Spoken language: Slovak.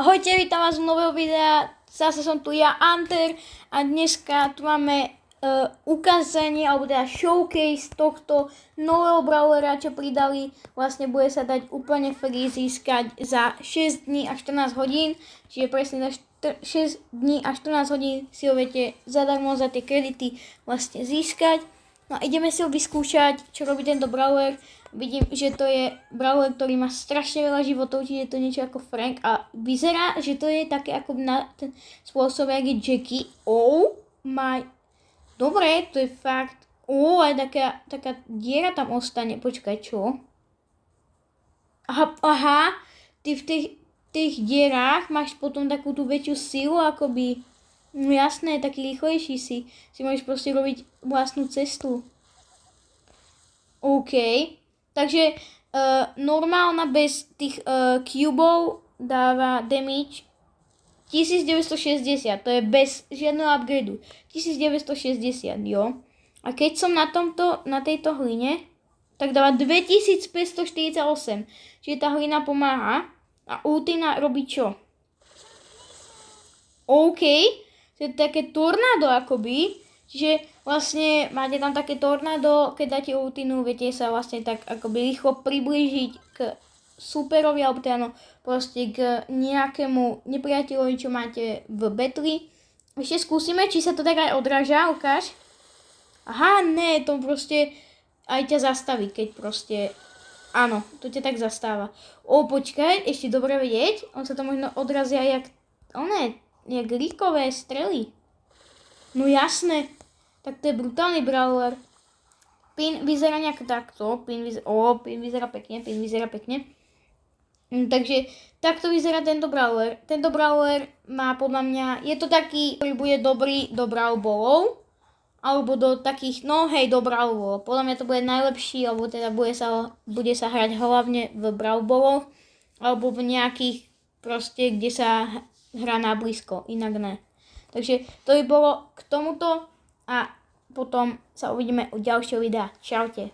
Ahojte, vítam vás v nového videa, zase som tu ja, Anter, a dneska tu máme ukázanie, alebo teda showcase tohto nového brawlera, čo pridali. Vlastne bude sa dať úplne free získať za 6 dní a 14 hodín, čiže presne za 6 dní a 14 hodín si ho viete zadarmo za tie kredity vlastne získať. No a ideme si ho vyskúšať, čo robí tento brawler. Vidím, že to je brawler, ktorý má strašne veľa životov, čiže je to niečo ako Frank a vyzerá, že to je také ako na ten spôsob, jak je Jackie. Oh my... Dobre, to je fakt... aj taká diera tam ostane. Počkaj, čo? Aha, ty v tých dierách máš potom takú tú väčšiu silu, akoby... No jasné, taký rýchlejší si môžeš proste robiť vlastnú cestu. OK. Takže normálna bez tých cubov dáva damage 1960, to je bez žiadneho upgradeu. 1960, jo. A keď som na tejto hline, tak dáva 2548. Čiže tá hlina pomáha. A ultina robí čo? OK. To je také tornádo akoby. Čiže vlastne máte tam také tornádo, keď dáte ultinu, viete sa vlastne tak akoby rýchlo priblížiť k superovi, alebo teda no proste k nejakému nepriateľovi, čo máte v betli. Ešte skúsime, či sa to tak aj odráža, ukáž. Aha, ne, to proste aj ťa zastaví, keď proste... Áno, to ťa tak zastáva. Počkaj, ešte dobre vedieť, on sa to možno odrazia jak rýkové strely. No jasné, tak to je brutálny brawler. Pin vyzerá nejak takto, pin vyzerá pekne. Takže takto vyzerá tento brawler. Tento brawler má podľa mňa, je to taký, ktorý bude dobrý do brawl ballov, alebo do takých, do brawl ballov. Podľa mňa to bude najlepší, alebo teda bude sa hrať hlavne v brawl balloch, alebo v nejakých proste, kde sa hrá na blízko, inak ne. Takže to by bolo k tomuto a potom sa uvidíme u ďalšieho videa. Čaute.